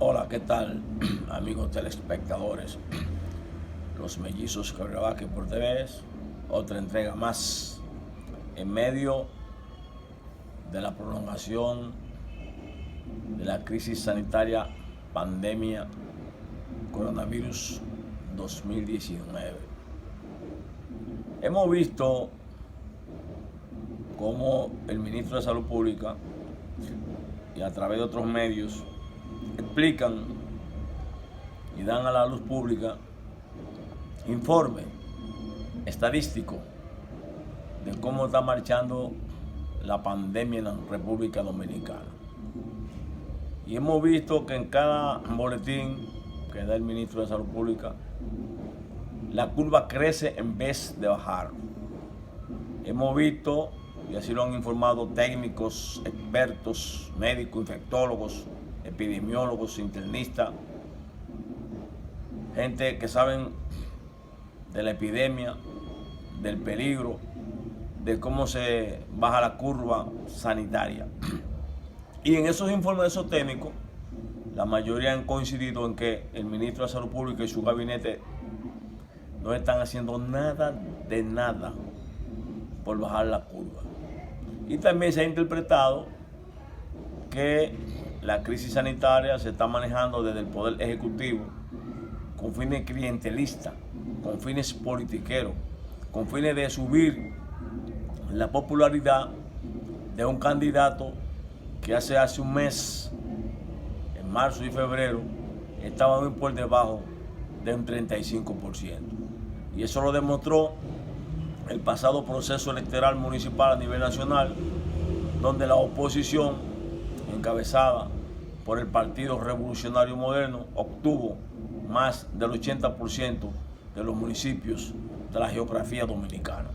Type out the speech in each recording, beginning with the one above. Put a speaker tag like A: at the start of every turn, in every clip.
A: Hola, ¿qué tal, amigos telespectadores? Los mellizos Cabrerabaque por TV, otra entrega más en medio de la prolongación de la crisis sanitaria pandemia coronavirus 2019. Hemos visto cómo el ministro de Salud Pública y a través de otros medios explican y dan a la luz pública informe estadístico de cómo está marchando la pandemia en la República Dominicana. Y hemos visto que en cada boletín que da el ministro de Salud Pública, la curva crece en vez de bajar. Hemos visto, y así lo han informado técnicos, expertos, médicos, infectólogos, epidemiólogos, internistas, gente que saben de la epidemia, del peligro, de cómo se baja la curva sanitaria. Y en esos informes de esos técnicos, la mayoría han coincidido en que el ministro de Salud Pública y su gabinete no están haciendo nada de nada por bajar la curva. Y también se ha interpretado que la crisis sanitaria se está manejando desde el Poder Ejecutivo con fines clientelistas, con fines politiqueros, con fines de subir la popularidad de un candidato que hace un mes, en marzo y febrero, estaba muy por debajo de un 35%. Y eso lo demostró el pasado proceso electoral municipal a nivel nacional, donde la oposición, encabezada por el Partido Revolucionario Moderno, obtuvo más del 80% de los municipios de la geografía dominicana.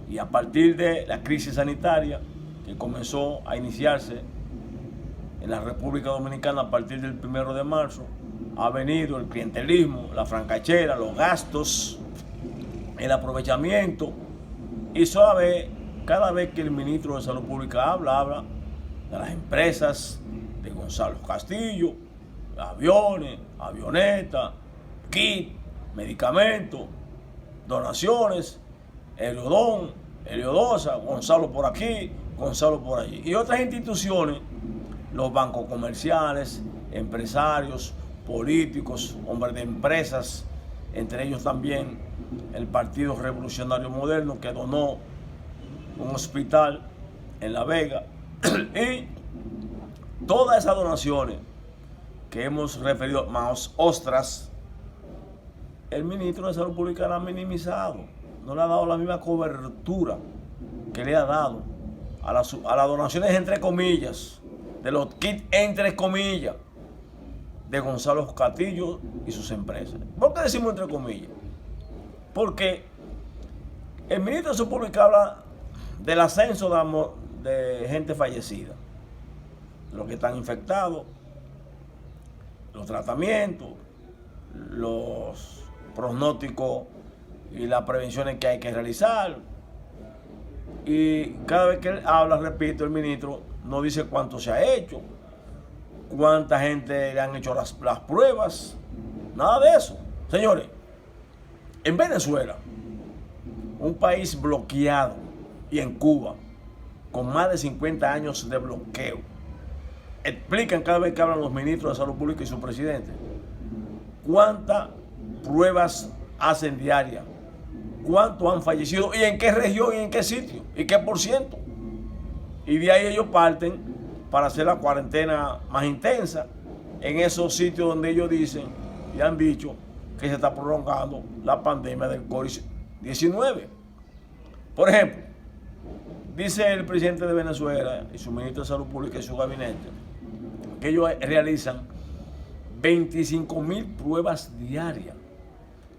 A: Y a partir de la crisis sanitaria que comenzó a iniciarse en la República Dominicana a partir del 1 de marzo, ha venido el clientelismo, la francachera, los gastos, el aprovechamiento. Y cada vez que el ministro de Salud Pública habla de las empresas de Gonzalo Castillo, aviones, avionetas, kit, medicamentos, donaciones, Heliodón, Heliodosa, Gonzalo por aquí, Gonzalo por allí. Y otras instituciones, los bancos comerciales, empresarios, políticos, hombres de empresas, entre ellos también el Partido Revolucionario Moderno, que donó un hospital en La Vega. Y todas esas donaciones que hemos referido, más ostras, el ministro de Salud Pública la ha minimizado, no le ha dado la misma cobertura que le ha dado a las donaciones entre comillas, de los kits entre comillas, de Gonzalo Castillo y sus empresas. ¿Por qué decimos entre comillas? Porque el ministro de Salud Pública habla del ascenso de gente fallecida, de los que están infectados, los tratamientos, los pronósticos y las prevenciones que hay que realizar. Y cada vez que él habla, repito, el ministro no dice cuánto se ha hecho, cuánta gente le han hecho las pruebas, nada de eso. Señores, en Venezuela, un país bloqueado, y en Cuba, con más de 50 años de bloqueo, explican cada vez que hablan los ministros de Salud Pública y su presidente cuántas pruebas hacen diarias, cuántos han fallecido y en qué región y en qué sitio y qué por ciento. Y de ahí ellos parten para hacer la cuarentena más intensa en esos sitios donde ellos dicen y han dicho que se está prolongando la pandemia del COVID-19. Por ejemplo, dice el presidente de Venezuela y su ministro de Salud Pública y su gabinete que ellos realizan 25,000 pruebas diarias,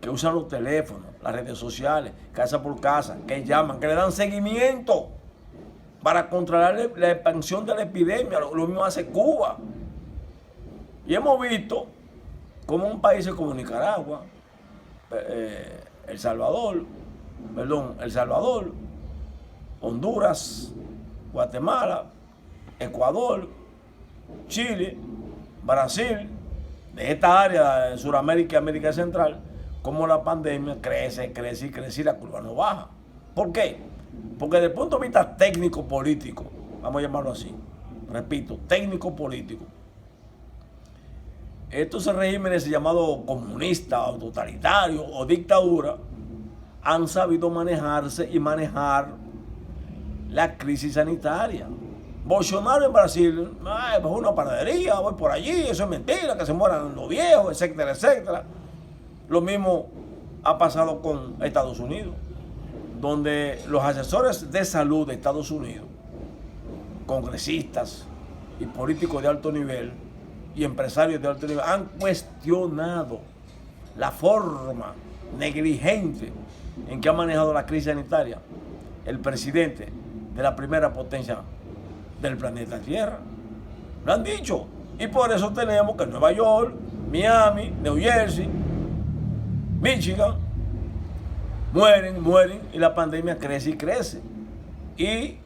A: que usan los teléfonos, las redes sociales, casa por casa, que llaman, que le dan seguimiento para controlar la expansión de la epidemia. Lo mismo hace Cuba. Y hemos visto como un país como Nicaragua, El Salvador, Honduras, Guatemala, Ecuador, Chile, Brasil, de esta área de Sudamérica y América Central, como la pandemia crece y la curva no baja. ¿Por qué? Porque desde el punto de vista técnico-político, vamos a llamarlo así, repito, técnico-político, estos regímenes llamados comunistas o totalitarios o dictadura han sabido manejarse y manejar la crisis sanitaria. Bolsonaro en Brasil, pues una panadería, voy por allí, eso es mentira, que se mueran los viejos, etcétera, etcétera. Lo mismo ha pasado con Estados Unidos, donde los asesores de salud de Estados Unidos, congresistas y políticos de alto nivel y empresarios de alto nivel han cuestionado la forma negligente en que ha manejado la crisis sanitaria el presidente de la primera potencia del planeta Tierra. Lo han dicho. Y por eso tenemos que Nueva York, Miami, New Jersey, Michigan, mueren y la pandemia crece y crece. Y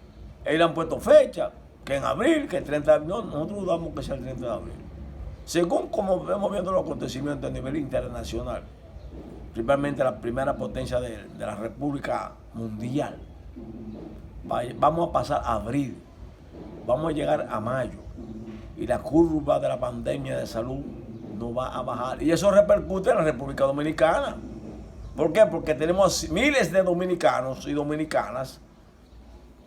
A: ellos han puesto fecha, que en abril, que el 30 de abril, no, nosotros dudamos que sea el 30 de abril. Según como vemos viendo los acontecimientos a nivel internacional, principalmente la primera potencia de la República Mundial, vamos a pasar a abril, vamos a llegar a mayo y la curva de la pandemia de salud no va a bajar. Y eso repercute en la República Dominicana. ¿Por qué? Porque tenemos miles de dominicanos y dominicanas,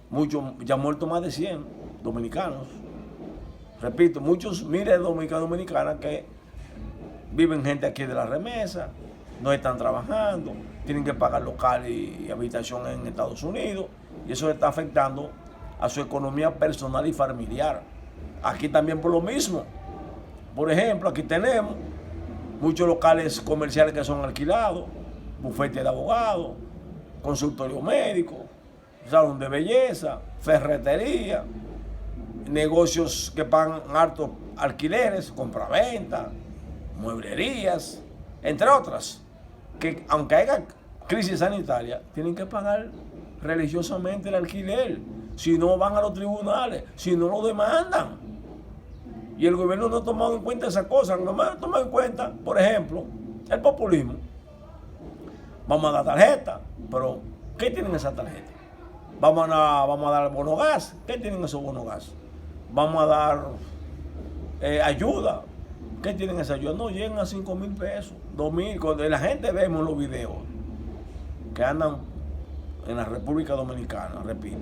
A: muchos, ya han muerto más de 100 dominicanos. Repito, muchos miles de dominicanos y dominicanas que viven gente aquí de la remesa, no están trabajando, tienen que pagar local y habitación en Estados Unidos, y eso está afectando a su economía personal y familiar. Aquí también por lo mismo. Por ejemplo, aquí tenemos muchos locales comerciales que son alquilados, bufetes de abogados, consultorio médico, salón de belleza, ferretería, negocios que pagan altos alquileres, compraventa, mueblerías, entre otras, que aunque haya crisis sanitaria, tienen que pagar religiosamente el alquiler, si no van a los tribunales, si no lo demandan. Y el gobierno no ha tomado en cuenta esas cosas, no ha tomado en cuenta, por ejemplo, el populismo. Vamos a dar tarjeta, pero ¿qué tienen esas tarjetas? Vamos a dar bono gas, ¿qué tienen esos bonos gas? Vamos a dar ayuda, ¿qué tienen esa ayuda? No llegan a 5,000 pesos, 2,000. Cuando la gente vemos los videos que andan en la República Dominicana, repito,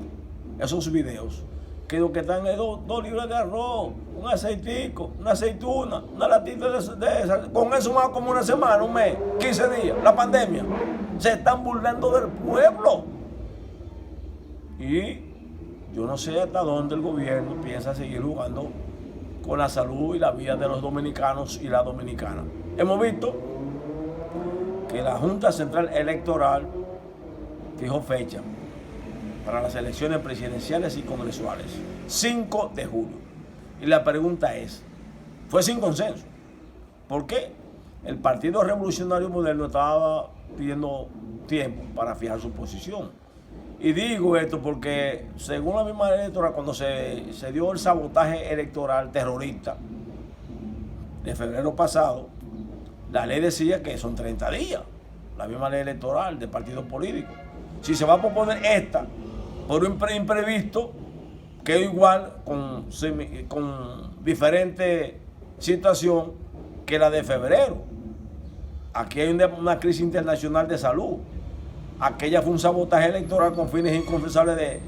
A: esos videos, que lo que están es 2 libras de arroz, un aceitico, una aceituna, una latita de esa, con eso más como una semana, un mes, 15 días, la pandemia. Se están burlando del pueblo. Y yo no sé hasta dónde el gobierno piensa seguir jugando con la salud y la vida de los dominicanos y las dominicanas. Hemos visto que la Junta Central Electoral fijó fecha para las elecciones presidenciales y congresuales, 5 de julio. Y la pregunta es, fue sin consenso. ¿Por qué? El Partido Revolucionario Moderno estaba pidiendo tiempo para fijar su posición. Y digo esto porque, según la misma ley electoral, cuando se dio el sabotaje electoral terrorista de febrero pasado, la ley decía que son 30 días, la misma ley electoral de partidos políticos. Si se va a proponer esta por un imprevisto, que es igual con diferente situación que la de febrero. Aquí hay una crisis internacional de salud. Aquella fue un sabotaje electoral con fines inconfesables de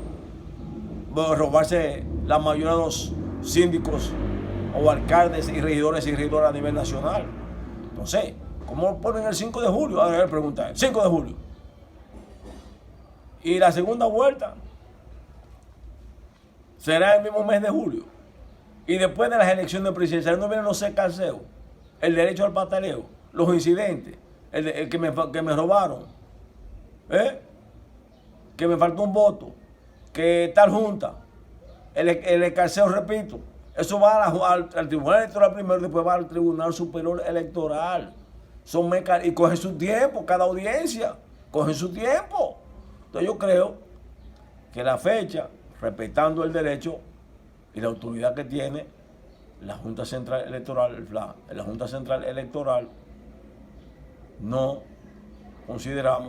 A: robarse la mayoría de los síndicos o alcaldes y regidoras a nivel nacional. Entonces, ¿cómo ponen el 5 de julio? A ver, pregunta, 5 de julio. Y la segunda vuelta será el mismo mes de julio. Y después de las elecciones presidenciales no vienen los escarceos, el derecho al pataleo, los incidentes, el que me robaron, que me faltó un voto, que tal junta, el escarceo, repito, eso va al Tribunal Electoral primero, después va al Tribunal Superior Electoral. Son y cogen su tiempo, cada audiencia, cogen su tiempo. Entonces yo creo que la fecha, respetando el derecho y la autoridad que tiene la Junta Central Electoral, la Junta Central Electoral no consideramos